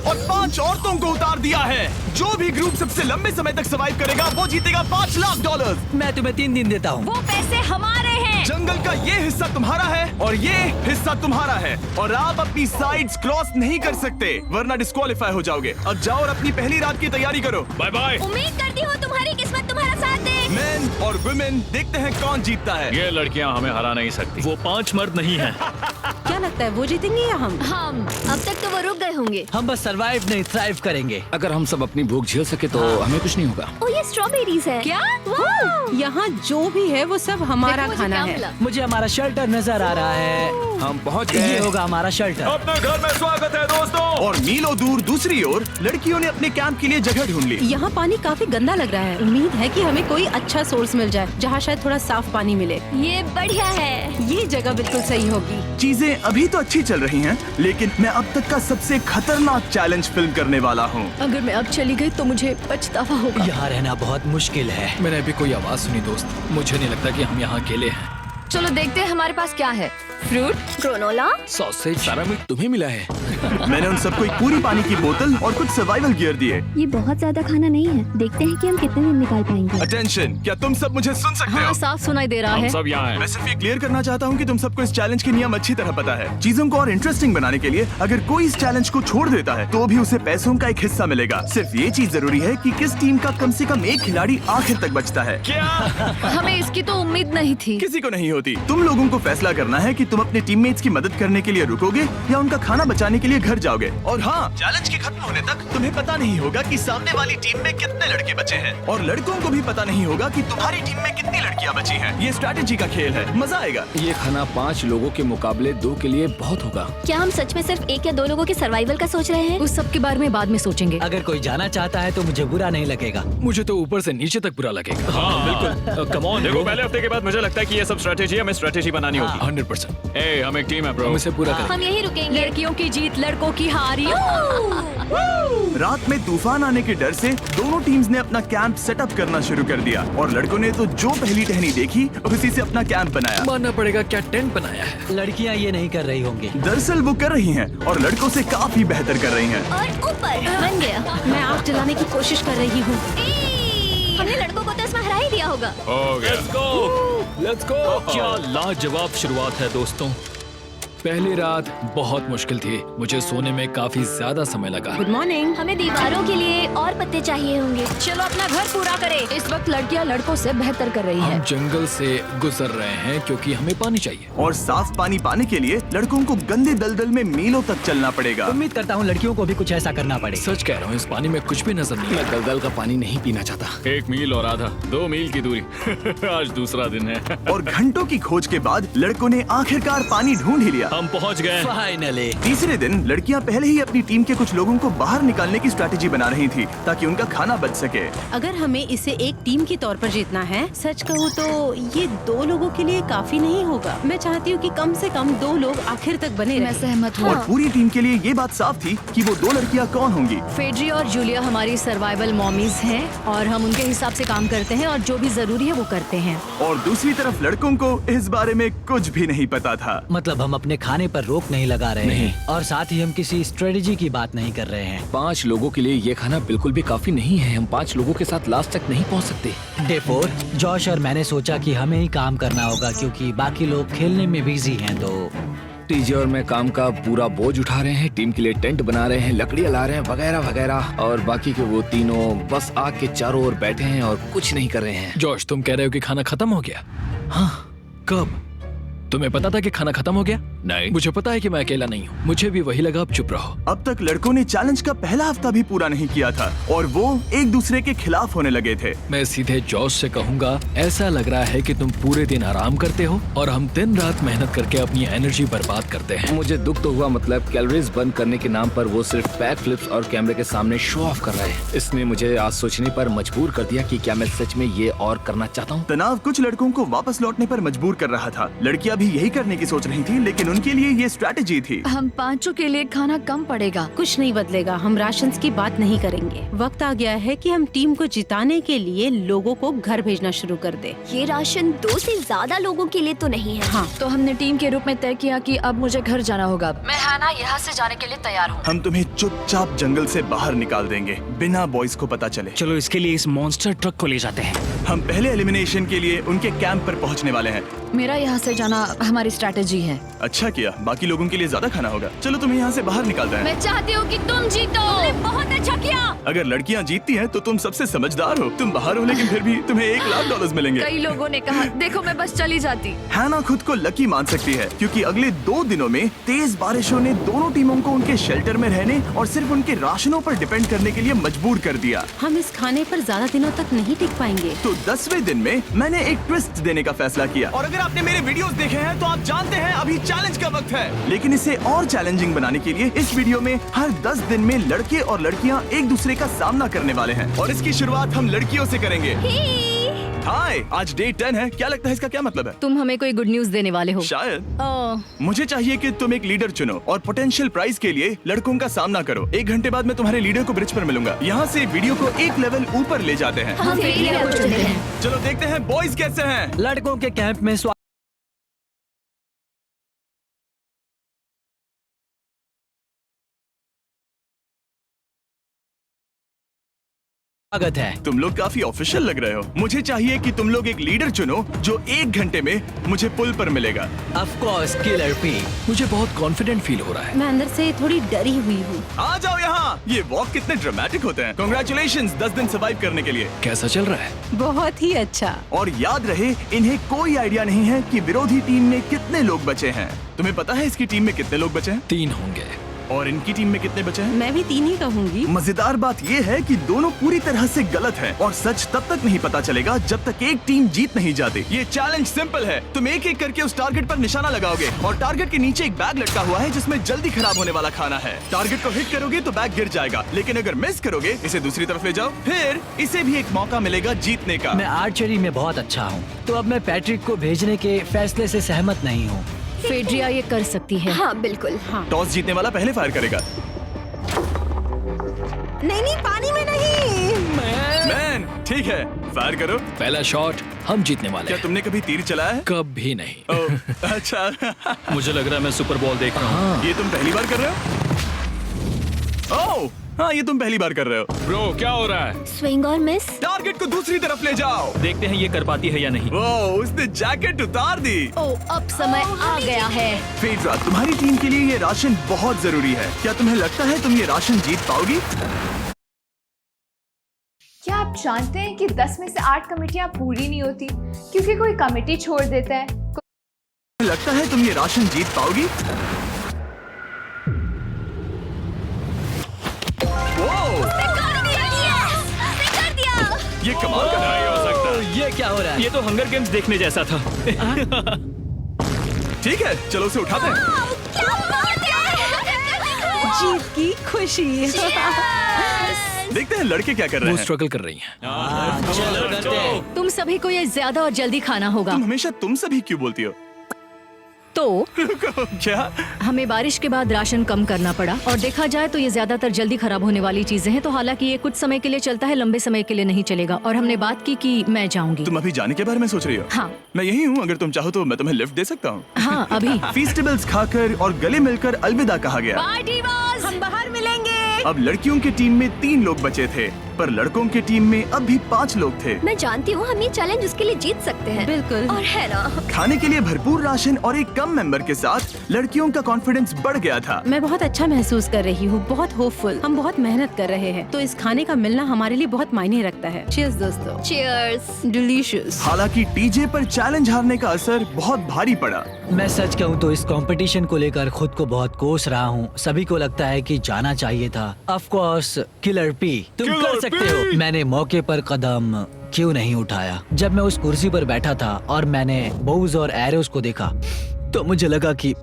और 5 औरतों को उतार दिया है। जो भी ग्रुप सबसे लंबे समय तक सर्वाइव करेगा वो जीतेगा $5 लाख। मैं तुम्हें 3 दिन देता हूँ। वो पैसे हमारे हैं। जंगल का ये हिस्सा तुम्हारा है और ये हिस्सा तुम्हारा है और आप अपनी साइड्स क्रॉस नहीं कर सकते वरना डिस्क्वालीफाई हो जाओगे। अब जाओ और अपनी पहली रात की तैयारी करो। Bye bye. उम्मीद करती हूँ तुम्हारी किस्मत तुम्हारा साथ दे। मेन और वुमेन, देखते हैं कौन जीतता है। ये लड़कियां हमें हरा नहीं सकती। वो 5 मर्द नहीं हैं। क्या लगता है वो जीतेंगे या हम? अब तक तो वो रुक गए होंगे। हम बस सरवाइव नहीं थ्राइव करेंगे। अगर हम सब अपनी भूख झेल सके तो हमें कुछ नहीं होगा। ओ ये स्ट्रॉबेरीज है। क्या? यहाँ जो भी है वो सब हमारा देखो मुझे खाना क्या है। मिला। मुझे हमारा शेल्टर नजर आ रहा है। हम पहुँच ये गए। होगा हमारा शेल्टर। अपने घर में स्वागत है दोस्तों। और मीलों दूर दूसरी ओर लड़कियों ने अपने कैंप के लिए जगह ढूंढ ली। यहाँ पानी काफी गंदा लग रहा है। उम्मीद है कि हमें कोई अच्छा सोर्स मिल जाए जहाँ शायद थोड़ा साफ पानी मिले। ये बढ़िया है। ये जगह बिल्कुल सही होगी। चीजें अभी तो अच्छी चल रही हैं, लेकिन मैं अब तक का सबसे खतरनाक चैलेंज फिल्म करने वाला हूँ। अगर मैं अब चली गई तो मुझे पछतावा होगा। यहाँ रहना बहुत मुश्किल है। मैंने अभी कोई आवाज सुनी दोस्त। मुझे नहीं लगता कि हम यहाँ अकेले हैं। चलो देखते हैं हमारे पास क्या है। Fruit, granola. सॉसेज सारा मीट तुम्हें मिला है। मैंने उन सबको एक पूरी पानी की बोतल और कुछ सर्वाइवल गियर दिए। ये बहुत ज्यादा खाना नहीं है। देखते हैं कि हम कितने दिन निकाल पाएंगे। अटेंशन, क्या तुम सब मुझे सुन सकते हो? साफ सुनाई दे रहा हम है। सब यहाँ हैं। मैं सिर्फ ये क्लियर करना चाहता हूँ कि तुम सबको इस चैलेंज के नियम अच्छी तरह पता है। चीजों को और इंटरेस्टिंग बनाने के लिए अगर कोई इस चैलेंज को छोड़ देता है तो भी उसे पैसों का एक हिस्सा मिलेगा। सिर्फ ये चीज जरूरी है कि किस टीम का कम से कम एक खिलाड़ी आखिर तक बचता है। हमें इसकी तो उम्मीद नहीं थी। किसी को नहीं होती। तुम लोगों को फैसला करना है कि तुम अपने टीममेट्स की मदद करने के लिए रुकोगे या उनका खाना बचाने के लिए घर जाओगे। और हाँ, चैलेंज के खत्म होने तक तुम्हें पता नहीं होगा कि सामने वाली टीम में कितने लड़के बचे हैं और लड़कों को भी पता नहीं होगा कि तुम्हारी टीम में कितनी लड़कियां बची हैं। ये स्ट्रैटेजी का खेल है, मजा आएगा। ये खाना 5 लोगों के मुकाबले 2 के लिए बहुत होगा। क्या हम सच में सिर्फ 1 या 2 लोगों के सर्वाइवल का सोच रहे हैं? उस सब के बारे में बाद में सोचेंगे। अगर कोई जाना चाहता है तो मुझे बुरा नहीं लगेगा। मुझे तो ऊपर से नीचे तक बुरा लगेगा। हाँ बिल्कुल। Come on. देखो पहले हफ्ते के बाद मुझे लगता है कि ये सब स्ट्रेटेजी हमें स्ट्रेटेजी बनानी होगी। 100%। ए, हम एक टीम है ब्रो। हम इसे पूरा करेंगे। हम यही रुकेंगे। लड़कियों की जीत, लड़कों की हार। रात में तूफान आने के डर से दोनों टीम्स ने अपना कैंप सेटअप करना शुरू कर दिया और लड़कों ने तो जो पहली टहनी देखी उसी से अपना कैंप बनाया। मानना पड़ेगा क्या टेंट बनाया है। लड़कियाँ ये नहीं कर रही होंगी। दरअसल वो कर रही हैं और लड़कों से काफी बेहतर कर रही हैं। और ऊपर बन गया। मैं आग जलाने की कोशिश कर रही हूँ। हमने लड़कों को तो इसमें हरा ही दिया होगा। हो गया। Let's go. क्या लाजवाब शुरुआत है दोस्तों। पहली रात बहुत मुश्किल थी। मुझे सोने में काफी ज्यादा समय लगा। Good morning. हमें दीवारों के लिए और पत्ते चाहिए होंगे। चलो अपना घर पूरा करें। इस वक्त लड़कियां लड़कों से बेहतर कर रही हम है। जंगल से गुजर रहे हैं क्योंकि हमें पानी चाहिए। और साफ पानी पाने के लिए लड़कों को गंदे दलदल में मीलों तक चलना पड़ेगा। उम्मीद करता हूँ लड़कियों को भी कुछ ऐसा करना पड़े। सच कह रहा हूँ, इस पानी में कुछ भी नजर नहीं मैं आता। दलदल का पानी नहीं पीना चाहता। 1 मील और आधा, 2 मील की दूरी। आज दूसरा दिन है। और घंटों की खोज के बाद लड़कों ने आखिरकार पानी ढूंढ ही लिया। हम पहुँच गए। फाइनली। तीसरे दिन लड़कियां पहले ही अपनी टीम के कुछ लोगों को बाहर निकालने की स्ट्रैटेजी बना रही थी ताकि उनका खाना बच सके। अगर हमें इसे एक टीम के तौर पर जीतना है, सच कहूँ तो ये 2 लोगों के लिए काफी नहीं होगा। मैं चाहती हूँ कि कम से कम 2 लोग आखिर तक बने मैं रहें। सहमत हूँ। और पूरी टीम के लिए ये बात साफ थी कि वो 2 लड़कियां कौन होंगी। फेड्री और जूलिया हमारी सर्वाइवल मॉमीज हैं और हम उनके हिसाब से काम करते हैं और जो भी जरूरी है वो करते हैं। और दूसरी तरफ लड़कों को इस बारे में कुछ भी नहीं पता था। मतलब हम अपने खाने पर रोक नहीं लगा रहे हैं और साथ ही हम किसी स्ट्रेटेजी की बात नहीं कर रहे हैं। 5 लोगों के लिए ये खाना बिल्कुल भी काफी नहीं है। हम 5 लोगों के साथ लास्ट तक नहीं पहुंच सकते। डे 4, जॉश और मैंने सोचा कि हमें ही काम करना होगा क्योंकि बाकी लोग खेलने में बिजी हैं। तो टीजे और मैं काम का पूरा बोझ उठा रहे हैं। टीम के लिए टेंट बना रहे हैं, लकड़ियाँ ला रहे हैं, वगैरह वगैरह। और बाकी के वो तीनों बस आग के चारों ओर बैठे हैं और कुछ नहीं कर रहे हैं। जॉश, तुम कह रहे हो कि खाना खत्म हो गया? हाँ, कब? तुम्हें पता था कि खाना खत्म हो गया? नहीं। मुझे पता है कि मैं अकेला नहीं हूँ। मुझे भी वही लगा। अब चुप रहो। अब तक लड़कों ने चैलेंज का पहला हफ्ता भी पूरा नहीं किया था और वो एक दूसरे के खिलाफ होने लगे थे। मैं सीधे जॉश से कहूँगा, ऐसा लग रहा है कि तुम पूरे दिन आराम करते हो और हम दिन रात मेहनत करके अपनी एनर्जी बर्बाद करते हैं। मुझे दुख तो हुआ, मतलब कैलोरीज बर्न करने के नाम पर वो सिर्फ बैक फ्लिप्स और कैमरे के सामने शो ऑफ कर रहे हैं। इसने मुझे आज सोचने पर मजबूर कर दिया कि क्या मैं सच में ये और करना चाहता हूँ। तनाव कुछ लड़कों को वापस लौटने पर मजबूर कर रहा था। लड़कियां भी यही करने की सोच रही थी, लेकिन उनके लिए ये स्ट्रैटेजी थी। हम पांचों के लिए खाना कम पड़ेगा। कुछ नहीं बदलेगा, हम राशन की बात नहीं करेंगे। वक्त आ गया है कि हम टीम को जिताने के लिए लोगों को घर भेजना शुरू कर दे। ये राशन 2 से ज्यादा लोगों के लिए तो नहीं है। हाँ, तो हमने टीम के रूप में तय किया कि अब मुझे घर जाना होगा। मैं हैना यहाँ से जाने के लिए तैयार हूँ। हम तुम्हें चुपचाप जंगल से बाहर निकाल देंगे बिना बॉयज को पता चले। चलो इसके लिए इस मॉन्स्टर ट्रक को ले जाते हैं। हम पहले एलिमिनेशन के लिए उनके कैंप पर पहुंचने वाले हैं। मेरा यहाँ से जाना हमारी स्ट्रैटेजी है। अच्छा किया, बाकी लोगों के लिए ज्यादा खाना होगा। चलो तुम्हें यहाँ से बाहर निकालते हैं। मैं चाहती हूँ कि तुम जीतो। बहुत अच्छा किया। अगर लड़कियाँ जीतती हैं तो तुम सबसे समझदार हो। तुम बाहर हो लेकिन फिर भी तुम्हें $1,00,000 मिलेंगे। कई लोगों ने कहा देखो मैं बस चली जाती। हैना खुद को लकी मान सकती है क्योंकि अगले 2 दिनों में तेज बारिशों ने दोनों टीमों को उनके शेल्टर में रहने और सिर्फ उनके राशनों पर डिपेंड करने के लिए मजबूर कर दिया। हम इस खाने पर ज्यादा दिनों तक नहीं टिक पाएंगे। तो 10वें दिन में मैंने एक ट्विस्ट देने का फैसला किया। और अगर आपने मेरे वीडियोस देखे हैं तो आप जानते हैं अभी चैलेंज का वक्त है। लेकिन इसे और चैलेंजिंग बनाने के लिए इस वीडियो में हर 10 दिन में लड़के और लड़कियां एक दूसरे का सामना करने वाले हैं और इसकी शुरुआत हम लड़कियों से करेंगे। हाय, आज डे 10 है। क्या लगता है इसका क्या मतलब है? तुम हमें कोई गुड न्यूज देने वाले हो शायद। ओह, मुझे चाहिए कि तुम एक लीडर चुनो और पोटेंशियल प्राइज के लिए लड़कों का सामना करो। 1 घंटे बाद मैं तुम्हारे लीडर को ब्रिज पर मिलूंगा। यहाँ से वीडियो को एक लेवल ऊपर ले जाते हैं। हम फेलियर हो चुके हैं। चलो देखते हैं बॉयज कैसे हैं। लड़कों के कैंप में स्वागत है। तुम लोग काफी ऑफिशियल लग रहे हो। मुझे चाहिए कि तुम लोग एक लीडर चुनो जो 1 घंटे में मुझे पुल पर मिलेगा। Of course killer P. मुझे बहुत कॉन्फिडेंट फील हो रहा है। मैं अंदर से थोड़ी डरी हुई हूँ। आ जाओ यहाँ। ये वॉक कितने ड्रामेटिक होते हैं। कांग्रेचुलेशंस 10 दिन सर्वाइव करने के लिए। कैसा चल रहा है? बहुत ही अच्छा। और याद रहे इन्हें कोई आइडिया नहीं है कि विरोधी टीम में कितने लोग बचे हैं। तुम्हें पता है इसकी टीम में कितने लोग बचे हैं? 3 होंगे। और इनकी टीम में कितने बचे हैं? मैं भी 3 ही कहूँगी। मजेदार बात ये है कि दोनों पूरी तरह से गलत हैं और सच तब तक नहीं पता चलेगा जब तक एक टीम जीत नहीं जाती। ये चैलेंज सिंपल है। तुम एक एक करके उस टारगेट पर निशाना लगाओगे और टारगेट के नीचे एक बैग लटका हुआ है जिसमें जल्दी खराब होने वाला खाना है। टारगेट को हिट करोगे तो बैग गिर जाएगा, लेकिन अगर मिस करोगे इसे दूसरी तरफ ले जाओ, फिर इसे भी एक मौका मिलेगा जीतने का। मैं आर्चरी में बहुत अच्छा हूँ, तो अब मैं पैट्रिक को भेजने के फैसले से सहमत नहीं हूँ। फेड्रिया ये कर सकती है। हाँ बिल्कुल। हाँ। टॉस जीतने वाला पहले फायर करेगा। नहीं, पानी में नहीं। मैन, ठीक है, फायर करो। पहला शॉट हम जीतने वाले क्या हैं। तुमने कभी तीर चलाया है? कभी नहीं। ओह, अच्छा। मुझे लग रहा है मैं सुपर बॉल देख रहा हूँ। ये तुम पहली बार कर रहे हो? ओह, हाँ, ये तुम पहली बार कर रहे हो। ब्रो क्या हो रहा है? स्विंग और मिस। टारगेट को दूसरी तरफ ले जाओ। देखते हैं ये कर पाती है या नहीं। ओह, उसने जैकेट उतार दी। ओह, अब समय आ गया है। फेड्रा, तुम्हारी टीम के लिए ये राशन बहुत जरूरी है। क्या तुम्हें लगता है तुम ये राशन जीत पाओगी? क्या आप जानते हैं कि 10 में से 8 कमेटियां पूरी नहीं होती क्योंकि कोई कमेटी छोड़ देता है। लगता है तुम ये राशन जीत पाओगी? ये कमाल का नहीं हो सकता। ये क्या हो रहा है? ये तो हंगर गेम्स देखने जैसा था। ठीक है, चलो उसे उठाते हैं। जीत की खुशी। देखते हैं लड़के क्या कर रहे वो हैं। स्ट्रगल कर रही हैं। चलो करते हैं। तुम सभी को ये ज्यादा और जल्दी खाना होगा। तुम हमेशा तुम सभी क्यों बोलती हो? तो क्या? हमें बारिश के बाद राशन कम करना पड़ा और देखा जाए तो ये ज्यादातर जल्दी खराब होने वाली चीजें हैं। तो हालांकि ये कुछ समय के लिए चलता है, लंबे समय के लिए नहीं चलेगा। और हमने बात की कि मैं जाऊंगी। तुम अभी जाने के बारे में सोच रही हो? हाँ। मैं यही हूँ, अगर तुम चाहो तो मैं तुम्हें लिफ्ट दे सकता हूँ। हाँ, अभी। फीस्टेबल्स खाकर और गले मिलकर अलविदा कहा गया। हम बाहर मिलेंगे। अब लड़कियों की टीम में 3 लोग बचे थे, पर लड़कों की टीम में अब भी 5 लोग थे। मैं जानती हूँ हम ये चैलेंज उसके लिए जीत सकते हैं। बिल्कुल। और है ना। खाने के लिए भरपूर राशन और एक कम मेंबर के साथ लड़कियों का कॉन्फिडेंस बढ़ गया था। मैं बहुत अच्छा महसूस कर रही हूँ, बहुत होपफुल। हम बहुत मेहनत कर रहे हैं, तो इस खाने का मिलना हमारे लिए बहुत मायने रखता है। चीयर्स दोस्तों। चीयर्स। डिलीशियस। हालांकि टीजे पर चैलेंज हारने का असर बहुत भारी पड़ा। मैं सच कहूँ तो इस कंपटीशन को लेकर खुद को बहुत कोस रहा हूँ। सभी को लगता है कि जाना चाहिए था। ऑफ कोर्स किलर पी, तुम कर सकते हो। मैंने मौके पर कदम क्यों नहीं उठाया? जब मैं उस कुर्सी पर बैठा था और मैंने बोव्स और एरोस को देखा तो मुझे लगा कि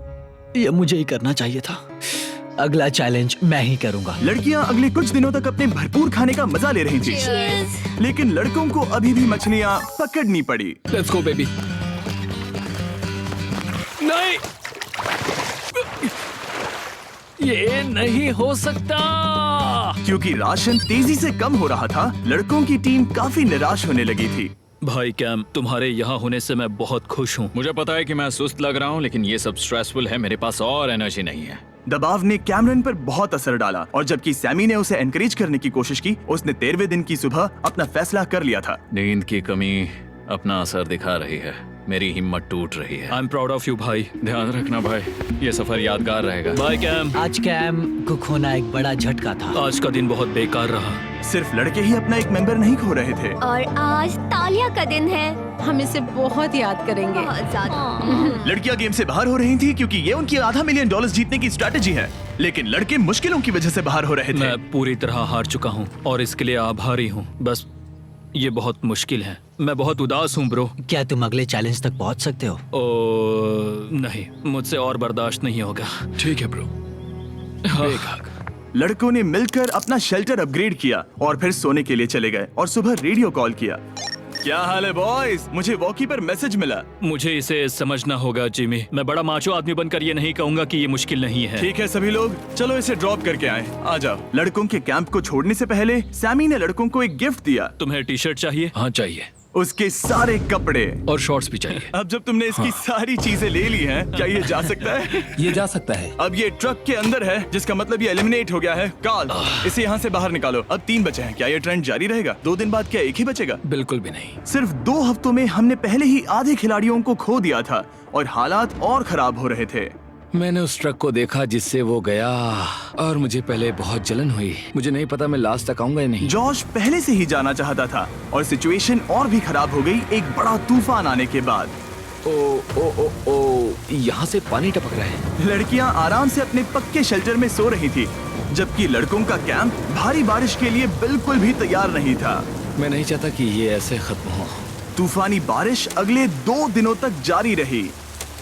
ये मुझे ही करना चाहिए था। अगला चैलेंज मैं ही करूंगा। लड़कियां अगले कुछ दिनों तक अपने भरपूर खाने का मजा ले रही थी, लेकिन लड़कों को अभी भी मछलियां पकड़नी पड़ी। Let's go baby. ये नहीं हो सकता। क्योंकि राशन तेजी से कम हो रहा था, लड़कों की टीम काफी निराश होने लगी थी। भाई कैम, तुम्हारे यहाँ होने से मैं बहुत खुश हूँ। मुझे पता है कि मैं सुस्त लग रहा हूँ, लेकिन ये सब स्ट्रेसफुल है। मेरे पास और एनर्जी नहीं है। दबाव ने कैमरन पर बहुत असर डाला और जबकि सैमी ने उसे एनकरेज करने की कोशिश की, उसने 13वें दिन की सुबह अपना फैसला कर लिया था। नींद की कमी अपना असर दिखा रही है। मेरी हिम्मत टूट रही है। I am proud of you भाई। ध्यान रखना भाई, ये सफर यादगार रहेगा। Bye cam. आज कैम को खोना एक बड़ा झटका था। आज का दिन बहुत बेकार रहा। सिर्फ लड़के ही अपना एक मेंबर नहीं खो रहे थे। और आज तालिया का दिन है। हम इसे बहुत याद करेंगे। बहुत ज्यादा। लड़कियां गेम से बाहर हो रही थी क्योंकि ये उनकी $500 मिलियन जीतने की स्ट्रेटेजी है, लेकिन लड़के मुश्किलों की वजह से बाहर हो रहे थे। मैं पूरी तरह हार चुका हूँ और इसके लिए आभारी हूँ। बस ये बहुत मुश्किल है। मैं बहुत उदास हूँ ब्रो। क्या तुम अगले चैलेंज तक पहुंच सकते हो? नहीं, मुझसे और बर्दाश्त नहीं होगा। ठीक है ब्रो। लड़कों ने मिलकर अपना शेल्टर अपग्रेड किया और फिर सोने के लिए चले गए और सुबह रेडियो कॉल किया। क्या हाल है बॉयज? मुझे वॉकी पर मैसेज मिला। मुझे इसे समझना होगा जिमी। मैं बड़ा माचो आदमी बनकर ये नहीं कहूंगा कि ये मुश्किल नहीं है। ठीक है सभी लोग, चलो इसे ड्रॉप करके आए। आ जाओ। लड़कों के कैंप को छोड़ने से पहले सैमी ने लड़कों को एक गिफ्ट दिया। तुम्हें टी शर्ट चाहिए? हाँ चाहिए। उसके सारे कपड़े और शॉर्ट्स भी चाहिए। अब जब तुमने इसकी सारी चीजें ले ली हैं, क्या ये जा सकता है? ये जा सकता है। अब ये ट्रक के अंदर है, जिसका मतलब ये एलिमिनेट हो गया है। कार्ल, इसे यहाँ से बाहर निकालो। अब 3 बचे हैं। क्या ये ट्रेंड जारी रहेगा? 2 दिन बाद क्या एक ही बचेगा? बिल्कुल भी नहीं। सिर्फ 2 हफ्तों में हमने पहले ही आधे खिलाड़ियों को खो दिया था और हालात और खराब हो रहे थे। मैंने उस ट्रक को देखा जिससे वो गया और मुझे पहले बहुत जलन हुई। मुझे नहीं पता मैं लास्ट तक आऊंगा या नहीं। जॉश पहले से ही जाना चाहता था और सिचुएशन और भी खराब हो गई एक बड़ा तूफान आने के बाद। ओ ओ ओ ओ, यहाँ से पानी टपक रहा है। लड़कियां आराम से अपने पक्के शेल्टर में सो रही थी, जबकि लड़कों का कैंप भारी बारिश के लिए बिल्कुल भी तैयार नहीं था। मैं नहीं चाहता कि ये ऐसे खत्म हो। तूफानी बारिश अगले 2 दिनों तक जारी रही।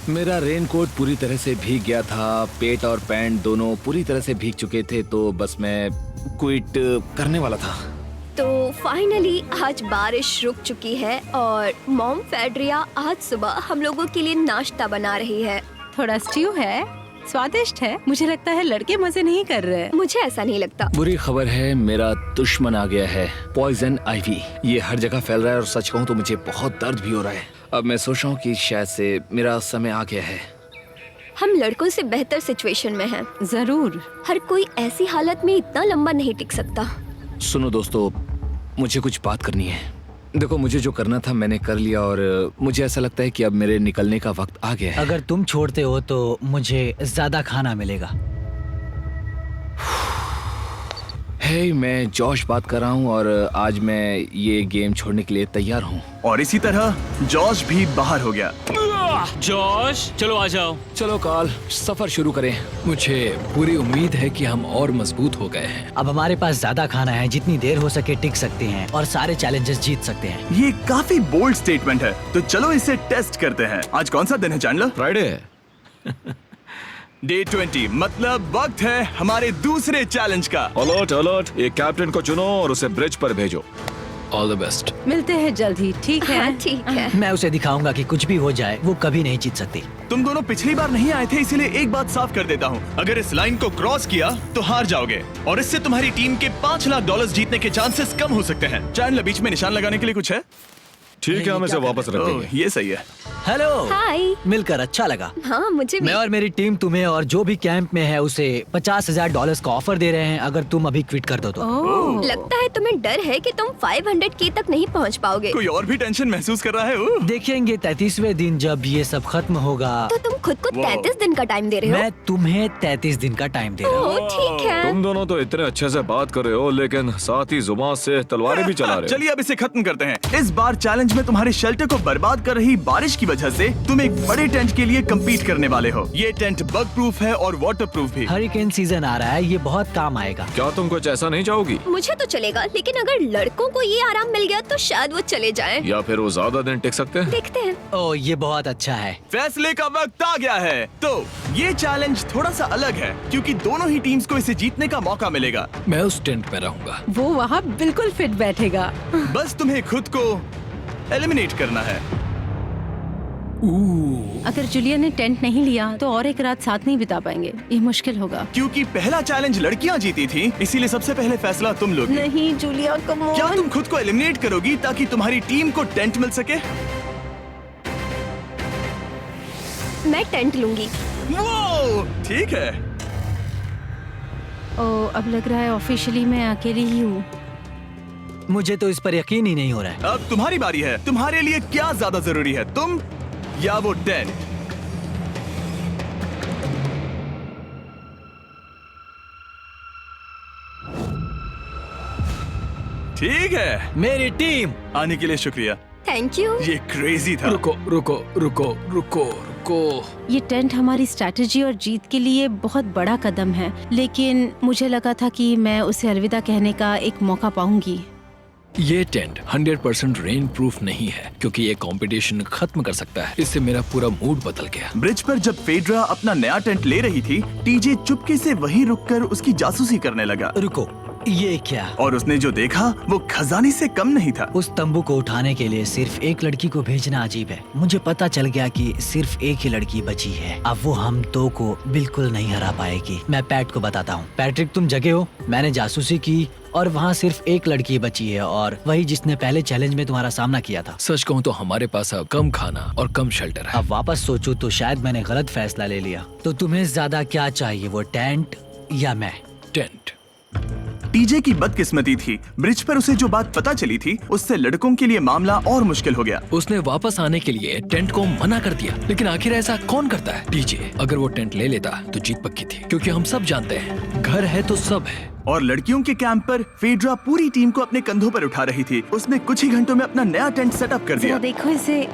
मेरा रेनकोट पूरी तरह से भीग गया था। पेट और पैंट दोनों पूरी तरह से भीग चुके थे, तो बस मैं क्विट करने वाला था। तो फाइनली आज बारिश रुक चुकी है और मॉम फेड्रिया आज सुबह हम लोगों के लिए नाश्ता बना रही है। थोड़ा स्ट्यू है, स्वादिष्ट है। मुझे लगता है लड़के मजे नहीं कर रहे। मुझे ऐसा नहीं लगता। बुरी खबर है, मेरा दुश्मन आ गया है, पॉइजन आइवी। ये हर जगह फैल रहा है और सच कहूँ तो मुझे बहुत दर्द भी हो रहा है। अब मैं सोच रहा हूँ कि शायद से मेरा समय आ गया है। हम लड़कों से बेहतर सिचुएशन में हैं। जरूर। हर कोई ऐसी हालत में इतना लंबा नहीं टिक सकता। सुनो दोस्तों, मुझे कुछ बात करनी है। देखो, मुझे जो करना था मैंने कर लिया और मुझे ऐसा लगता है कि अब मेरे निकलने का वक्त आ गया है। अगर तुम छोड़ते हो तो मुझे ज्यादा खाना मिलेगा। हे, मैं जॉश बात कर रहा हूँ और आज मैं ये गेम छोड़ने के लिए तैयार हूँ। और इसी तरह जॉश भी बाहर हो गया। जॉश, चलो आ जाओ। चलो कार्ल, सफर शुरू करें। मुझे पूरी उम्मीद है कि हम और मजबूत हो गए हैं। अब हमारे पास ज्यादा खाना है, जितनी देर हो सके टिक सकते हैं और सारे चैलेंजेस जीत सकते हैं। ये काफी बोल्ड स्टेटमेंट है, तो चलो इसे टेस्ट करते हैं। आज कौन सा दिन है चैंडलर? फ्राइडे है। डे 20, मतलब वक्त है हमारे दूसरे चैलेंज का। अलर्ट अलर्ट, एक कैप्टन को चुनो और उसे ब्रिज पर भेजो। All the best. मिलते हैं जल्द ही, ठीक है? हाँ, ठीक है। मैं उसे दिखाऊंगा कि कुछ भी हो जाए वो कभी नहीं जीत सकती। तुम दोनों पिछली बार नहीं आए थे, इसीलिए एक बात साफ कर देता हूँ। अगर इस लाइन को क्रॉस किया तो हार जाओगे और इससे तुम्हारी टीम के $5 लाख जीतने के चांसेस कम हो सकते हैं। चैंडलर, बीच में निशान लगाने के लिए कुछ है? ठीक है, हम इसे वापस रख देंगे। ये सही है। हेलो। हाय। मिलकर अच्छा लगा। हाँ, मुझे भी। मैं और मेरी टीम तुम्हें और जो भी कैंप में है उसे $50,000 का ऑफर दे रहे हैं अगर तुम अभी क्विट कर दो तो। लगता है तुम्हें डर है कि तुम 500K तक नहीं पहुंच पाओगे। कोई और भी टेंशन महसूस कर रहा है? देखेंगे 33वें दिन जब ये सब खत्म होगा। तो तुम खुद को 33 दिन का टाइम दे रहे हो? मैं तुम्हें 33 दिन का टाइम दे रहा हूँ। ओह, ठीक है। तुम दोनों तो इतने अच्छे से बात कर रहे हो, लेकिन साथ ही जुबान से तलवारें भी चला रहे हो। चलिए अब इसे खत्म करते हैं। इस बार चैलेंज में तुम्हारे शेल्टर को बर्बाद कर रही बारिश की वजह से तुम एक बड़े टेंट के लिए कम्पीट करने वाले हो। ये टेंट बग प्रूफ है और वाटर प्रूफ भी। हरिकेन सीजन आ रहा है, ये बहुत काम आएगा। क्या तुम कुछ ऐसा नहीं चाहोगी? मुझे तो चलेगा, लेकिन अगर लड़कों को ये आराम मिल गया तो शायद वो चले जाएं। या फिर वो ज्यादा दिन टिक सकते हैं? देखते हैं। ओह, ये बहुत अच्छा है। फैसले का वक्त आ गया है। तो ये चैलेंज थोड़ा सा अलग है क्योंकि दोनों ही टीम्स को इसे जीतने का मौका मिलेगा। मैं उस टेंट में रहूंगा। वो वहाँ बिल्कुल फिट बैठेगा। बस तुम्हें खुद को एलिमिनेट करना है। अगर जूलिया ने टेंट नहीं लिया तो और एक रात साथ नहीं बिता पाएंगे। ये मुश्किल होगा। क्योंकि पहला चैलेंज लड़कियां जीती थी, इसीलिए सबसे पहले फैसला तुम लोगी। नहीं जूलिया, कम ऑन। क्या तुम खुद को एलिमिनेट करोगी ताकि तुम्हारी टीम को टेंट मिल सके? मैं टेंट लूंगी। वो ठीक है। अब लग रहा है ऑफिशियली मैं अकेली ही हूँ। मुझे तो इस पर यकीन ही नहीं हो रहा है। अब तुम्हारी बारी है। तुम्हारे लिए क्या ज्यादा जरूरी है, तुम या वो टेंट? ठीक है, मेरी टीम। आने के लिए शुक्रिया। Thank you. ये क्रेजी था। रुको रुको रुको रुको रुको। ये टेंट हमारी स्ट्रैटेजी और जीत के लिए बहुत बड़ा कदम है, लेकिन मुझे लगा था कि मैं उसे अलविदा कहने का एक मौका पाऊंगी। ये टेंट 100% रेन प्रूफ नहीं है, क्योंकि ये कंपटीशन खत्म कर सकता है। इससे मेरा पूरा मूड बदल गया। ब्रिज पर जब फेड्रा अपना नया टेंट ले रही थी, टीजे चुपके से वहीं रुककर उसकी जासूसी करने लगा। रुको, ये क्या? और उसने जो देखा वो खजाने से कम नहीं था। उस तंबू को उठाने के लिए सिर्फ एक लड़की को भेजना अजीब है। मुझे पता चल गया कि सिर्फ एक ही लड़की बची है। अब वो हम दो को बिल्कुल नहीं हरा पाएगी। मैं पैट को बताता हूँ। पैट्रिक, तुम जगे हो? मैंने जासूसी की और वहाँ सिर्फ एक लड़की बची है, और वही जिसने पहले चैलेंज में तुम्हारा सामना किया था। सच कहूँ तो हमारे पास अब कम खाना और कम शेल्टर है। अब वापस सोचूं तो शायद मैंने गलत फैसला ले लिया। तो तुम्हें ज्यादा क्या चाहिए, वो टेंट या मैं? टेंट। टीजे की बदकिस्मती थी, ब्रिज पर उसे जो बात पता चली थी उससे लड़कों के लिए मामला और मुश्किल हो गया। उसने वापस आने के लिए टेंट को मना कर दिया, लेकिन आखिर ऐसा कौन करता है? टीजे, अगर वो टेंट ले लेता तो जीत पक्की थी, क्योंकि हम सब जानते हैं घर है तो सब है। और लड़कियों के कैंप पर फेड्रा पूरी टीम को अपने कंधों पर उठा रही थी। उसने कुछ ही घंटों में अपना नया टेंट सेटअप कर दिया। देखो इसे,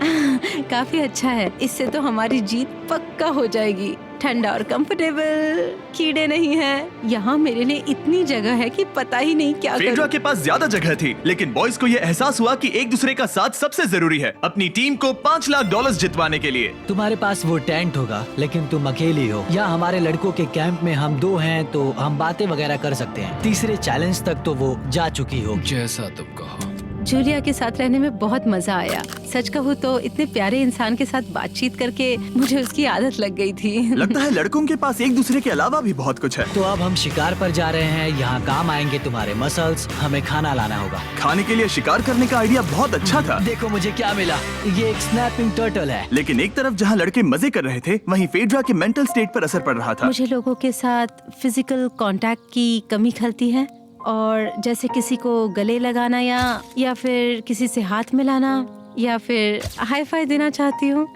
काफी अच्छा है। इससे तो हमारी जीत पक्का हो जाएगी। ठंडा और कंफर्टेबल, कीड़े नहीं हैं। यहाँ मेरे लिए इतनी जगह है कि पता ही नहीं क्या फेड्रा करूं। के पास ज्यादा जगह थी, लेकिन बॉयज को ये एहसास हुआ कि एक दूसरे का साथ सबसे जरूरी है अपनी टीम को $5 लाख जितवाने के लिए। तुम्हारे पास वो टेंट होगा, लेकिन तुम अकेली हो। या हमारे लड़कों के कैंप में हम दो हैं तो हम बातें वगैरह कर सकते हैं। तीसरे चैलेंज तक तो वो जा चुकी हो। जैसा तुम कहो। जूलिया के साथ रहने में बहुत मजा आया। सच कहूँ तो इतने प्यारे इंसान के साथ बातचीत करके मुझे उसकी आदत लग गई थी। लगता है लड़कों के पास एक दूसरे के अलावा भी बहुत कुछ है। तो अब हम शिकार पर जा रहे हैं। यहाँ काम आएंगे तुम्हारे मसल्स। हमें खाना लाना होगा। खाने के लिए शिकार करने का आइडिया बहुत अच्छा था। देखो मुझे क्या मिला, ये एक स्नैपिंग टर्टल है। लेकिन एक तरफ जहाँ लड़के मजे कर रहे थे, वहीं फेड्रा के मेंटल स्टेट पर असर पड़ रहा था। मुझे लोगों के साथ फिजिकल कांटेक्ट की कमी खलती है, और जैसे किसी को गले लगाना या फिर किसी से हाथ मिलाना या फिर हाई फाई देना चाहती हूँ।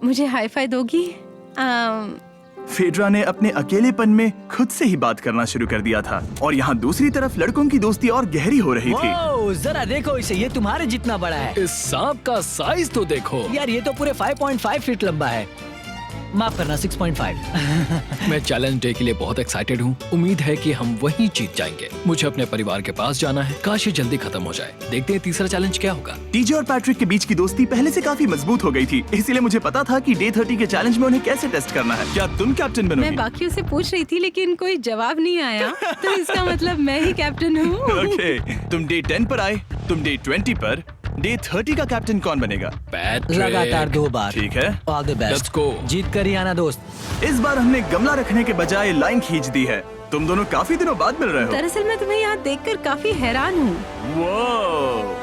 मुझे हाई फाई दोगी? फेड्रा ने अपने अकेलेपन में खुद से ही बात करना शुरू कर दिया था, और यहाँ दूसरी तरफ लड़कों की दोस्ती और गहरी हो रही थी। वाओ, जरा देखो इसे, ये तुम्हारे जितना बड़ा है। इस सांप का साइज तो देखो यार, ये तो पूरे 5.5 फीट लंबा है। माफ करना, 6.5। मैं चैलेंज डे के लिए बहुत एक्साइटेड हूँ। उम्मीद है कि हम वहीं जीत जाएंगे। मुझे अपने परिवार के पास जाना है। काश ये जल्दी खत्म हो जाए। देखते हैं तीसरा चैलेंज क्या होगा। टीजे और पैट्रिक के बीच की दोस्ती पहले से काफी मजबूत हो गई थी, इसीलिए मुझे पता था कि डे 30 के चैलेंज में उन्हें कैसे टेस्ट करना है। क्या तुम कैप्टन बनोगी? मैं बाकियों से पूछ रही थी, लेकिन कोई जवाब नहीं आया, तो इसका मतलब मैं ही कैप्टन हूँ। ओके, तुम डे 10 पर आए, तुम डे 20 पर। डे 30 का कैप्टन कौन बनेगा? पैट्रिक। लगातार 2 बार। ठीक है, all the best. Let's go। जीत कर ही आना दोस्त। इस बार हमने गमला रखने के बजाय लाइन खींच दी है। तुम दोनों काफी दिनों बाद मिल रहे हो। दरअसल मैं तुम्हें यहाँ देखकर काफी हैरान हूँ। वो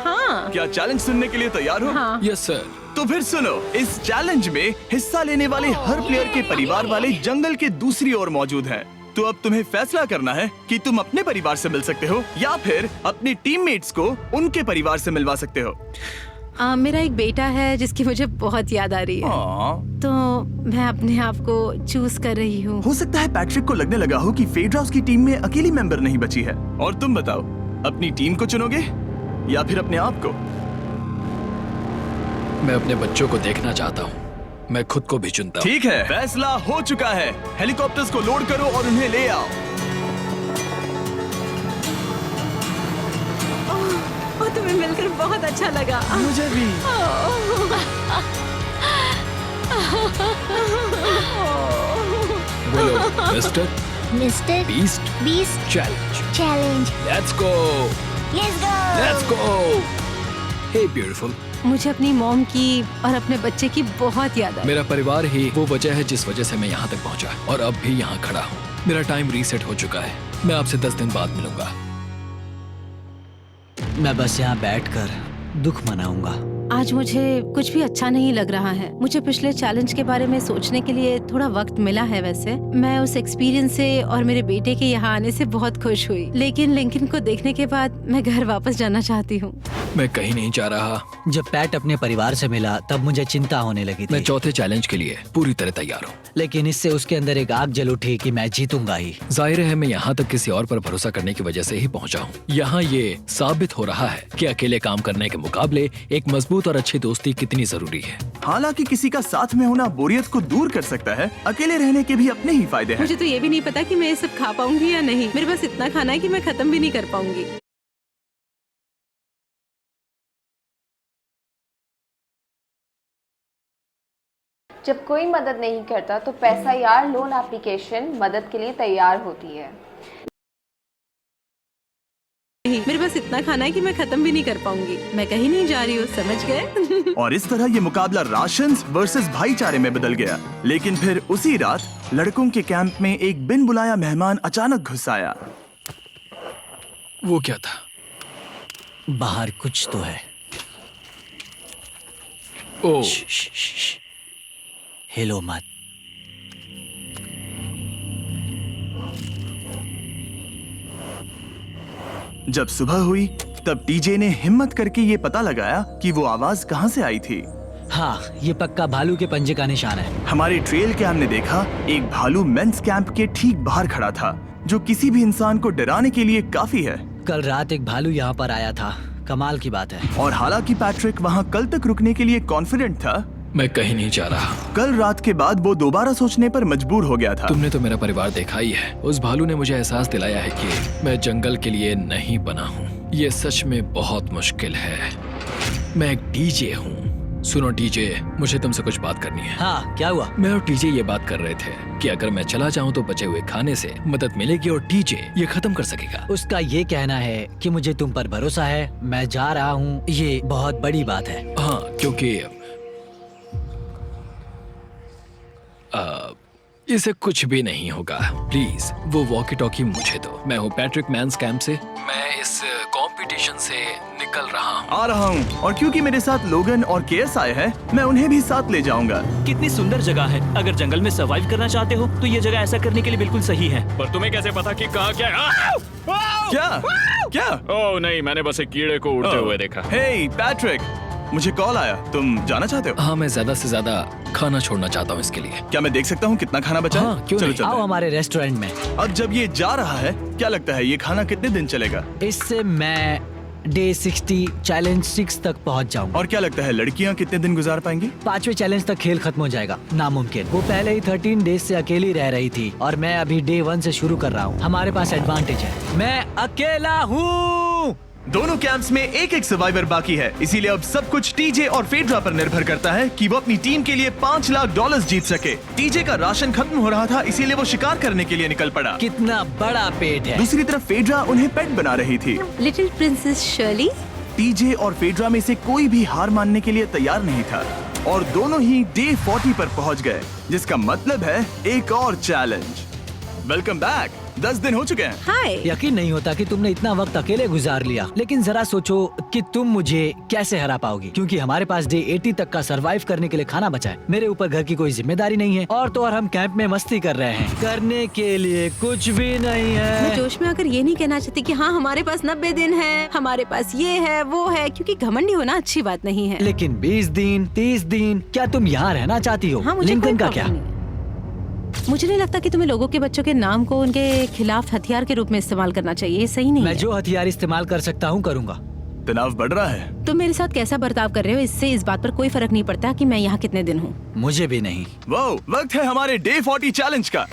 हाँ। क्या चैलेंज सुनने के लिए तैयार हो? हाँ। Yes sir. तो फिर सुनो, इस चैलेंज में हिस्सा लेने वाले हर प्लेयर के परिवार वाले जंगल के दूसरी ओर मौजूद हैं। तो अब तुम्हें फैसला करना है कि तुम अपने परिवार से मिल सकते हो या फिर अपने टीममेट्स को उनके परिवार से मिलवा सकते हो। मेरा एक बेटा है जिसकी मुझे बहुत याद आ रही है, तो मैं अपने आप को चूज कर रही हूँ। हो सकता है पैट्रिक को लगने लगा हो कि फेड्रा उसकी टीम में अकेली मेंबर नहीं बची है। और तुम बताओ, अपनी टीम को चुनोगे या फिर अपने आप को? मैं अपने बच्चों को देखना चाहता हूँ। मैं खुद को भी चुनता हूँ। ठीक है, फैसला हो चुका है। हेलीकॉप्टर्स को लोड करो और उन्हें ले आओ। तुम्हें मिलकर बहुत अच्छा लगा। मुझे भी। बोलो mister mister beast challenge. Let's go. Let's go. Let's go. Hey beautiful, मुझे अपनी मॉम की और अपने बच्चे की बहुत याद आई। मेरा परिवार ही वो वजह है जिस वजह से मैं यहाँ तक पहुँचा और अब भी यहाँ खड़ा हूँ। मेरा टाइम रीसेट हो चुका है। मैं आपसे 10 दिन बाद मिलूंगा। मैं बस यहाँ बैठकर दुख मनाऊंगा। आज मुझे कुछ भी अच्छा नहीं लग रहा है। मुझे पिछले चैलेंज के बारे में सोचने के लिए थोड़ा वक्त मिला है। वैसे मैं उस एक्सपीरियंस से और मेरे बेटे के यहाँ आने से बहुत खुश हुई, लेकिन लिंकन को देखने के बाद मैं घर वापस जाना चाहती हूँ। मैं कहीं नहीं जा रहा। जब पैट अपने परिवार से मिला तब मुझे चिंता होने लगी थी। मैं चौथे चैलेंज के लिए पूरी तरह तैयार हूँ, लेकिन इससे उसके अंदर एक आग जल उठी कि मैं जीतूंगा ही। जाहिर है मैं यहाँ तक किसी और पर भरोसा करने की वजह से ही पहुँचा हूँ। यहाँ ये साबित हो रहा है कि अकेले काम करने के मुकाबले एक मजबूत और अच्छी दोस्ती कितनी जरूरी है। हालांकि किसी का साथ में होना बोरियत को दूर कर सकता है, अकेले रहने के भी अपने ही फायदे हैं। मुझे तो ये भी नहीं पता कि मैं ये सब खा पाऊंगी या नहीं। मेरे पास इतना खाना है कि मैं खत्म भी नहीं कर पाऊंगी। जब कोई मदद नहीं करता तो पैसा यार लोन एप्लीकेशन मदद के लिए तैयार होती है। मेरे पास इतना खाना है कि मैं खत्म भी नहीं कर पाऊंगी। मैं कहीं नहीं जा रही हूँ, समझ गए? और इस तरह ये मुकाबला राशंस वर्सेस भाईचारे में बदल गया। लेकिन फिर उसी रात लड़कों के कैंप में एक बिन बुलाया मेहमान अचानक घुस आया। वो क्या था? बाहर कुछ तो है। ओह, हिलो मत। जब सुबह हुई तब टीजे ने हिम्मत करके ये पता लगाया कि वो आवाज कहाँ से आई थी। हाँ, ये पक्का भालू के पंजे का निशान है। हमारे ट्रेल कैम ने देखा एक भालू मेंस कैंप के ठीक बाहर खड़ा था, जो किसी भी इंसान को डराने के लिए काफी है। कल रात एक भालू यहाँ पर आया था। कमाल की बात है। और हालांकि पैट्रिक वहाँ कल तक रुकने के लिए कॉन्फिडेंट था, मैं कहीं नहीं जा रहा। कल रात के बाद वो दोबारा सोचने पर मजबूर हो गया था। तुमने तो मेरा परिवार देखा ही है। उस भालू ने मुझे एहसास दिलाया है कि मैं जंगल के लिए नहीं बना हूँ। ये सच में बहुत मुश्किल है। मैं एक डीजे हूँ। सुनो डीजे, मुझे तुमसे कुछ बात करनी है। हाँ, क्या हुआ? मैं और टीजे ये बात कर रहे थे कि अगर मैं चला जाऊँ तो बचे हुए खाने से मदद मिलेगी और टीजे ये खत्म कर सकेगा। उसका ये कहना है कि मुझे तुम पर भरोसा है। मैं जा रहा हूँ, ये बहुत बड़ी बात है। हाँ, क्योंकि इसे कुछ भी नहीं होगा। प्लीज वो वॉकी टॉकी मुझे दो। मैं हूँ पैट्रिक मेंस कैंप से। मैं इस कंपटीशन से निकल रहा हूँ। आ रहा हूँ, और क्योंकि मेरे साथ लोगन और केएस आए हैं, मैं उन्हें भी साथ ले जाऊंगा। कितनी सुंदर जगह है। अगर जंगल में सर्वाइव करना चाहते हो तो ये जगह ऐसा करने के लिए बिल्कुल सही है। पर तुम्हें कैसे पता कि कहाँ क्या है? क्या? ओह नहीं, मैंने बस एक कीड़े को उड़ते हुए देखा। हे पैट्रिक, मुझे कॉल आया। तुम जाना चाहते हो? हाँ, मैं ज्यादा से ज्यादा खाना छोड़ना चाहता हूँ इसके लिए। क्या मैं देख सकता हूँ कितना खाना बचा है? हाँ, क्यों चलो नहीं? चलते आओ हैं। हमारे रेस्टोरेंट में। अब जब ये जा रहा है, क्या लगता है ये खाना कितने दिन चलेगा? इससे मैं डे 60 चैलेंज 6 तक पहुंच जाऊंगा। और क्या लगता है लड़कियाँ कितने दिन गुजार पाएंगी? 5वें चैलेंज तक खेल खत्म हो जाएगा। नामुमकिन। वो पहले ही 13 डेज से अकेली रह रही थी और मैं अभी डे 1 से शुरू कर रहा हूँ। हमारे पास एडवांटेज है, मैं अकेला हूँ। दोनों कैंप्स में एक एक सर्वाइवर बाकी है, इसीलिए अब सब कुछ टीजे और फेड्रा पर निर्भर करता है कि वो अपनी टीम के लिए $5 लाख जीत सके। टीजे का राशन खत्म हो रहा था, इसीलिए वो शिकार करने के लिए निकल पड़ा। कितना बड़ा पेट है। दूसरी तरफ फेड्रा उन्हें पेट बना रही थी। Little princess Shirley. टीजे और फेड्रा में से कोई भी हार मानने के लिए तैयार नहीं था और दोनों ही डे 40 पर पहुंच गए, जिसका मतलब है एक और चैलेंज। Welcome back. 10 दिन हो चुके हैं। हाय। यकीन नहीं होता कि तुमने इतना वक्त अकेले गुजार लिया, लेकिन जरा सोचो कि तुम मुझे कैसे हरा पाओगी, क्योंकि हमारे पास डे 80 तक का सरवाइव करने के लिए खाना बचा है। मेरे ऊपर घर की कोई जिम्मेदारी नहीं है और तो और हम कैंप में मस्ती कर रहे हैं। करने के लिए कुछ भी नहीं मैं है। जोश में आकर ये नहीं कहना चाहती कि हाँ हमारे पास 90 दिन है, हमारे पास ये है वो है, क्योंकि घमंडी होना अच्छी बात नहीं है। लेकिन 20 दिन 30 दिन, क्या तुम यहाँ रहना चाहती हो? हाँ, मुझे लिंकन कोई का प्रॉब्लम क्या? नहीं है। मुझे नहीं लगता कि तुम्हें लोगों के बच्चों के नाम को उनके खिलाफ हथियार के रूप में इस्तेमाल करना चाहिए। ये सही नहीं मैं है। जो हथियार इस्तेमाल कर सकता हूँ करूँगा। तनाव बढ़ रहा है। तुम मेरे साथ कैसा बर्ताव कर रहे हो, इससे इस बात पर कोई फर्क नहीं पड़ता कि मैं यहाँ कितने दिन हूँ। मुझे भी नहीं। वो वक्त है हमारे डे 40 चैलेंज का।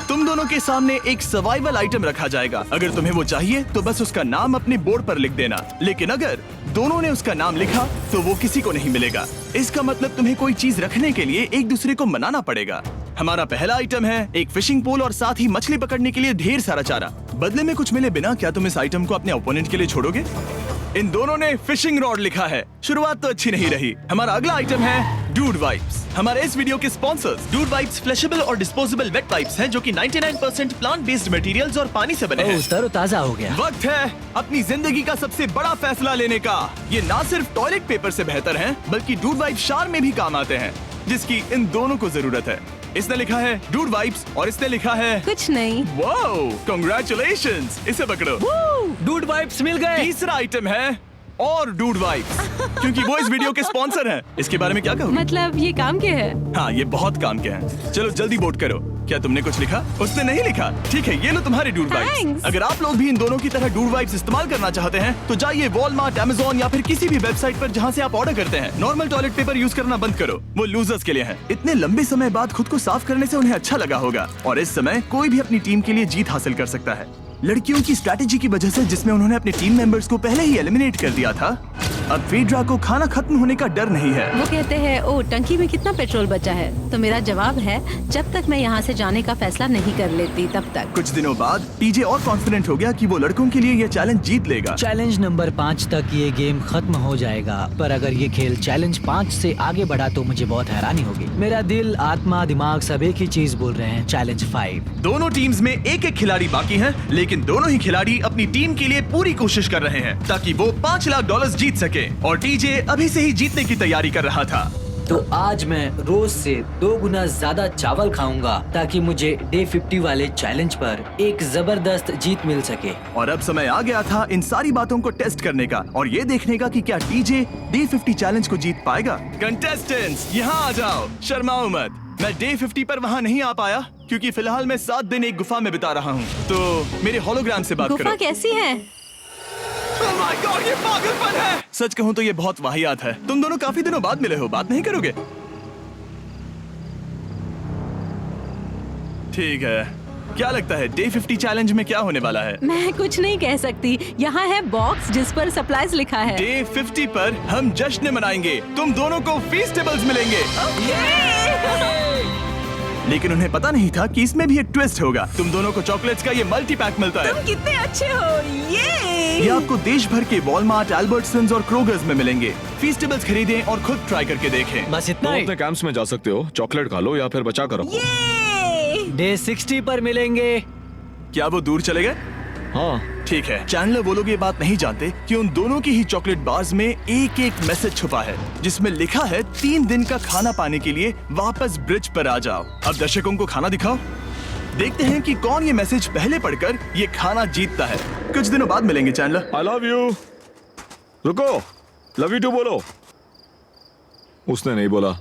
तुम दोनों के सामने एक सर्वाइवल आइटम रखा जाएगा। अगर तुम्हें वो चाहिए तो बस उसका नाम अपने बोर्ड पर लिख देना, लेकिन अगर दोनों ने उसका नाम लिखा तो वो किसी को नहीं मिलेगा। इसका मतलब तुम्हें कोई चीज रखने के लिए एक दूसरे को मनाना पड़ेगा। हमारा पहला आइटम है एक फिशिंग पोल और साथ ही मछली पकड़ने के लिए ढेर सारा चारा। बदले में कुछ मिले बिना क्या तुम इस आइटम को अपने ओपोनेंट के लिए छोड़ोगे? इन दोनों ने फिशिंग रॉड लिखा है। शुरुआत तो अच्छी नहीं रही। हमारा अगला आइटम है डूड वाइप्स। हमारे इस वीडियो के स्पॉन्सर्स डूड वाइप्स फ्लैशेबल और डिस्पोजेबल वेट वाइप्स हैं जो कि 99% प्लांट बेस्ड मटेरियल्स और पानी से बने हैं। तरोताजा हो गया। वक्त है अपनी जिंदगी का सबसे बड़ा फैसला लेने का। ये ना सिर्फ टॉयलेट पेपर से बेहतर हैं, बल्कि डूड वाइप शार में भी काम आते हैं, जिसकी इन दोनों को जरूरत है। इसने लिखा है डूड वाइप्स और इसने लिखा है कुछ नहीं। Wow, congratulations. इसे पकड़ो। डूड वाइप्स मिल गए। तीसरा आइटम है और डूड वाइप्स, क्योंकि वो इस वीडियो के स्पॉन्सर हैं। इसके बारे में क्या कहोगे? मतलब ये काम के है? हाँ, ये बहुत काम के हैं। चलो जल्दी वोट करो। क्या तुमने कुछ लिखा? उसने नहीं लिखा। ठीक है, ये लो तुम्हारे डूड वाइप्स। Thanks. अगर आप लोग भी इन दोनों की तरह डूड वाइप्स इस्तेमाल करना चाहते हैं तो जाइए वॉलमार्ट, अमेज़न या फिर किसी भी वेबसाइट पर जहाँ से आप ऑर्डर करते हैं। नॉर्मल टॉयलेट पेपर यूज करना बंद करो, वो लूजर्स के लिए है। इतने लंबे समय बाद खुद को साफ करने से उन्हें अच्छा लगा होगा और इस समय कोई भी अपनी टीम के लिए जीत हासिल कर सकता है। लड़कियों की स्ट्रैटेजी की वजह से, जिसमें उन्होंने अपने टीम मेंबर्स को पहले ही एलिमिनेट कर दिया था, अब फेड्रा को खाना खत्म होने का डर नहीं है। वो कहते हैं ओ टंकी में कितना पेट्रोल बचा है, तो मेरा जवाब है जब तक मैं यहाँ से जाने का फैसला नहीं कर लेती तब तक। कुछ दिनों बाद टीजे और कॉन्फिडेंट हो गया कि वो लड़कों के लिए ये चैलेंज जीत लेगा। चैलेंज नंबर 5 तक ये गेम खत्म हो जाएगा, पर अगर ये खेल चैलेंज 5 से आगे बढ़ा तो मुझे बहुत हैरानी होगी। मेरा दिल, आत्मा, दिमाग सब एक ही चीज बोल रहे हैं, चैलेंज 5। दोनों टीम्स में एक एक खिलाड़ी बाकी हैं, लेकिन दोनों ही खिलाड़ी अपनी टीम के लिए पूरी कोशिश कर रहे हैं ताकि वो $5 लाख जीत सके। और टीजे अभी से ही जीतने की तैयारी कर रहा था। तो आज मैं रोज से 2 गुना ज्यादा चावल खाऊंगा ताकि मुझे डे 50 वाले चैलेंज पर एक जबरदस्त जीत मिल सके। और अब समय आ गया था इन सारी बातों को टेस्ट करने का और ये देखने का कि क्या टीजे डे 50 चैलेंज को जीत पाएगा। कंटेस्टेंट्स यहाँ आ जाओ, शर्माओ मत। मैं डे 50 पर वहाँ नहीं आ पाया क्योंकि फिलहाल मैं 7 दिन एक गुफा में बिता रहा हूँ, तो मेरे होलोग्राम से बात करो। गुफा कैसी है? Oh my God, ये पागलपन है। सच कहूँ तो ये बहुत वाहियात है। तुम दोनों काफी दिनों बाद मिले हो, बात नहीं करोगे? ठीक है, क्या लगता है डे 50 चैलेंज में क्या होने वाला है? मैं कुछ नहीं कह सकती। यहाँ है बॉक्स जिस पर सप्लाईज लिखा है। डे 50 पर हम जश्न मनाएंगे, तुम दोनों को फीस्टेबल्स मिलेंगे। लेकिन उन्हें पता नहीं था कि इसमें भी एक ट्विस्ट होगा। तुम दोनों को चॉकलेट्स का ये मल्टी पैक मिलता है। तुम कितने अच्छे हो। ये आपको देश भर के वॉलमार्ट, अल्बर्टसन्स और क्रोगर्स में मिलेंगे। फीस्टेबल्स खरीदें और खुद ट्राई करके देखें। बस इतना तुम ही। अपने कैंप्स में जा सकते हो, चॉकलेट खा लो या फिर बचा कर रखो। डे 60 पर मिलेंगे। क्या वो दूर चले गए? हाँ, ठीक है। चैनलर वो लोग ये बात नहीं जानते कि उन दोनों की ही चॉकलेट बार्स में एक एक मैसेज छुपा है जिसमें लिखा है 3 दिन का खाना पाने के लिए वापस ब्रिज पर आ जाओ। अब दर्शकों को खाना दिखाओ, देखते हैं कि कौन ये मैसेज पहले पढ़कर ये खाना जीतता है। कुछ दिनों बाद मिलेंगे चैनलर। I love you. रुको, लव यू टू बोलो। उसने नहीं बोला।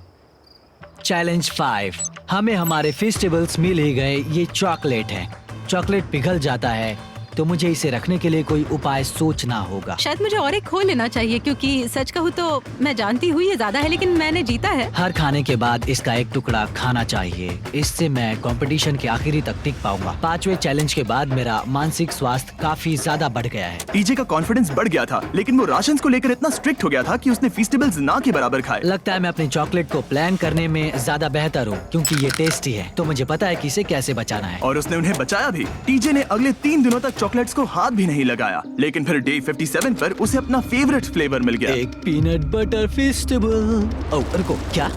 चैलेंज 5, हमें हमारे फेस्टिवल्स मिल ही गए। ये चॉकलेट है। चॉकलेट पिघल जाता है तो मुझे इसे रखने के लिए कोई उपाय सोचना होगा। शायद मुझे और एक खो लेना चाहिए क्योंकि सच कहूँ तो मैं जानती हूँ ये ज्यादा है लेकिन मैंने जीता है। हर खाने के बाद इसका एक टुकड़ा खाना चाहिए, इससे मैं कंपटीशन के आखिरी तक टिक पाऊंगा। 5वें चैलेंज के बाद मेरा मानसिक स्वास्थ्य काफी ज्यादा बढ़ गया है। टीजे का कॉन्फिडेंस बढ़ गया था, लेकिन वो राशन को लेकर इतना स्ट्रिक्ट हो गया था कि उसने फीस्टेबल्स ना के बराबर खाए। लगता है मैं अपने चॉकलेट को प्लान करने में ज्यादा बेहतर हूँ क्योंकि ये टेस्टी है, तो मुझे पता है कि इसे कैसे बचाना है। और उसने उन्हें बचाया भी। टीजे ने अगले 3 दिनों तक चॉकलेट्स को हाथ भी नहीं लगाया, लेकिन फिर डे 57 पर उसे अपना फेवरेट फ्लेवर मिल गया। एक पीनट बटर फेस्टिवल। ओह रुको, क्या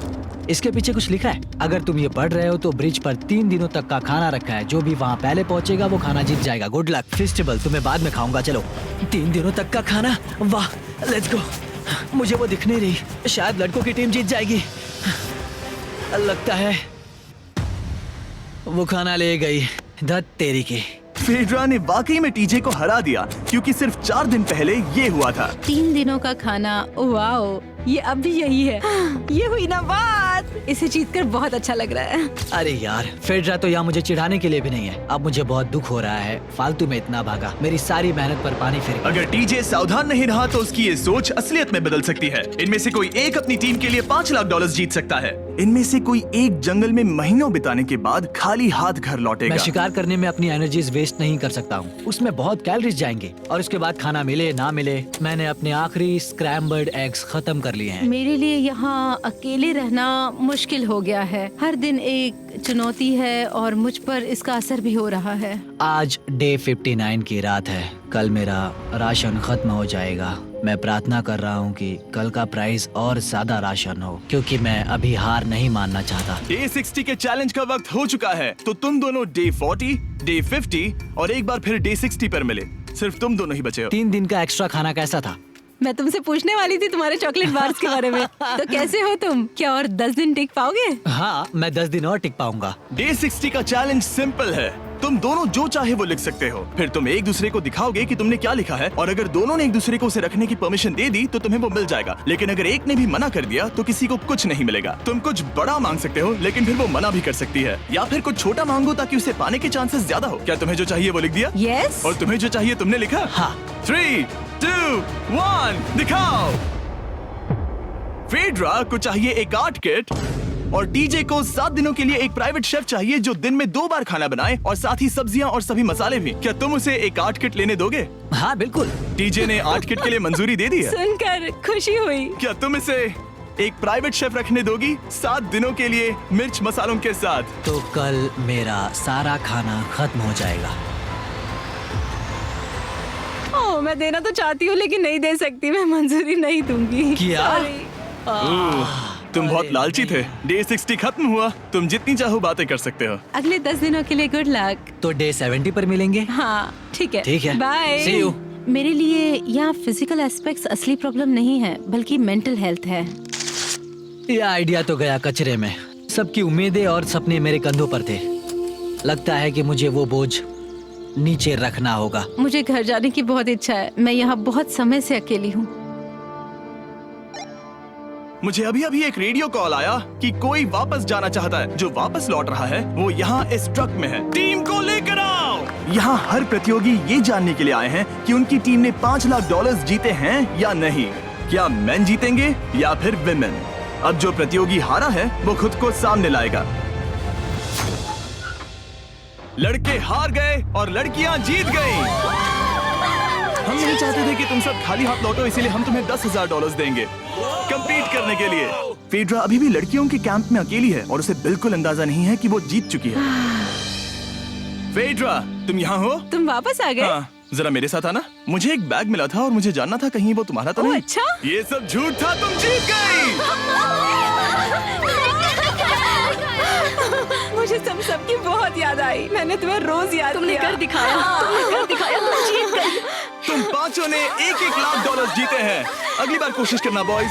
इसके पीछे कुछ लिखा है? अगर तुम ये पढ़ रहे हो तो ब्रिज पर 3 दिनों तक का खाना रखा है। जो भी वहाँ पहले पहुँचेगा वो खाना जीत जाएगा। Good luck. फेस्टिवल तुम्हें बाद में खाऊंगा। चलो, 3 दिनों तक का खाना, वाह, लेट्स गो। मुझे वो दिख नहीं रही, शायद लड़कों की टीम जीत जाएगी। लगता है वो खाना ले गई। धत तेरी की। फेड्रा ने वाकई में टीजे को हरा दिया क्योंकि सिर्फ 4 दिन पहले ये हुआ था। 3 दिनों का खाना, वाओ, ये अब भी यही है। ये हुई ना बात। इसे जीतकर बहुत अच्छा लग रहा है। अरे यार, फेड्रा तो यहाँ मुझे चिढ़ाने के लिए भी नहीं है। अब मुझे बहुत दुख हो रहा है, फालतू में इतना भागा, मेरी सारी मेहनत पर पानी फिर गया। अगर टीजे सावधान नहीं रहा तो उसकी ये सोच असलियत में बदल सकती है। इनमें से कोई एक अपनी टीम के लिए $5 लाख जीत सकता है। इनमें से कोई एक जंगल में महीनों बिताने के बाद खाली हाथ घर लौटेगा। मैं शिकार करने में अपनी एनर्जीज वेस्ट नहीं कर सकता हूँ, उसमें बहुत कैलोरीज जाएंगे। और उसके बाद खाना मिले ना मिले, मैंने अपने आखिरी स्क्रैम्बल्ड एग्स खत्म कर लिए हैं। मेरे लिए यहाँ अकेले रहना मुश्किल हो गया है। हर दिन एक चुनौती है और मुझ पर इसका असर भी हो रहा है। आज डे 59 की रात है। कल मेरा राशन खत्म हो जाएगा। मैं प्रार्थना कर रहा हूँ कि कल का प्राइस और ज्यादा राशन हो, क्योंकि मैं अभी हार नहीं मानना चाहता। डे 60 के चैलेंज का वक्त हो चुका है, तो तुम दोनों डे 40, डे 50 और एक बार फिर डे 60 पर मिले। सिर्फ तुम दोनों ही बचे हो। 3 दिन का एक्स्ट्रा खाना कैसा था? मैं तुमसे पूछने वाली थी तुम्हारे चॉकलेट बार्स के बारे में। तो कैसे हो तुम? क्या और 10 दिन टिक पाओगे? हाँ, मैं 10 दिन और टिक पाऊंगा। डे 60 का चैलेंज सिंपल है। तुम दोनों जो चाहे वो लिख सकते हो, फिर तुम एक दूसरे को दिखाओगे कि तुमने क्या लिखा है, और अगर दोनों ने एक दूसरे को उसे रखने की परमिशन दे दी तो तुम्हें वो मिल जाएगा। लेकिन अगर एक ने भी मना कर दिया तो किसी को कुछ नहीं मिलेगा। तुम कुछ बड़ा मांग सकते हो, लेकिन फिर वो मना भी कर सकती है, या फिर कुछ छोटा मांगो ताकि उसे पाने के चांसेस ज्यादा हो। क्या तुम्हें जो चाहिए वो लिख दिया? यस। और तुम्हें जो चाहिए तुमने लिखा? हाँ। 3, 2, 1 दिखाओ। फेड्रा को चाहिए एक आर्ट किट, और डीजे को 7 दिनों के लिए एक प्राइवेट शेफ चाहिए जो दिन में 2 बार खाना बनाए, और साथ ही सब्जियां और सभी मसाले भी। क्या तुम उसे एक आर्ट किट लेने दोगे? हाँ बिल्कुल। डीजे ने आर्ट किट के लिए मंजूरी दे दी है। सुनकर खुशी हुई। क्या तुम इसे एक प्राइवेट शेफ रखने दोगी 7 दिनों के लिए मिर्च मसालों के साथ? तो कल मेरा सारा खाना खत्म हो जाएगा। ओह, मैं देना तो चाहती हूँ लेकिन नहीं दे सकती। मैं मंजूरी नहीं दूंगी। क्या? Sorry। तुम बहुत लालची थे। डे 60 खत्म हुआ, तुम जितनी चाहो बातें कर सकते हो। अगले 10 दिनों के लिए गुड लक। तो डे 70 पर मिलेंगे। हाँ ठीक है। ठीक है। बाय। See you। मेरे लिए यहाँ फिजिकल एस्पेक्ट्स असली प्रॉब्लम नहीं है, बल्कि मेंटल हेल्थ है। ये आइडिया तो गया कचरे में। सबकी उम्मीदें और सपने मेरे कंधों पर थे। लगता है कि मुझे वो बोझ नीचे रखना होगा। मुझे घर जाने की बहुत इच्छा है। मैं यहाँ बहुत समय से अकेली हूँ। मुझे अभी अभी एक रेडियो कॉल आया कि कोई वापस जाना चाहता है। जो वापस लौट रहा है वो यहाँ इस ट्रक में है। टीम को लेकर आओ। यहाँ हर प्रतियोगी ये जानने के लिए आए हैं कि उनकी टीम ने $5 लाख जीते हैं या नहीं। क्या मेन जीतेंगे या फिर विमेन? अब जो प्रतियोगी हारा है वो खुद को सामने लाएगा। लड़के हार गए और लड़कियां जीत गईं। हम नहीं चाहते थे कि तुम सब खाली हाथ लौटो, इसीलिए हम तुम्हें $10,000 देंगे कंपीट करने के लिए। फेड्रा अभी भी लड़कियों के कैंप में अकेली है और उसे बिल्कुल अंदाजा नहीं है कि वो जीत चुकी है। फेड्रा, तुम यहाँ हो? तुम वापस आ गए? हाँ, जरा मेरे साथ आना। मुझे एक बैग मिला था और मुझे जानना था कहीं वो तुम्हारा तो नहीं। अच्छा? ये सब झूठ था, तुम जीत गई। मुझे सबकी बहुत याद आई। मैंने तुम्हें रोज याद तुमने किया। कर दिखाया। तुमने कर दिखाया। तुम जीत गई। तुम पांचों ने $1-1 लाख जीते हैं। अगली बार कोशिश करना बॉयज।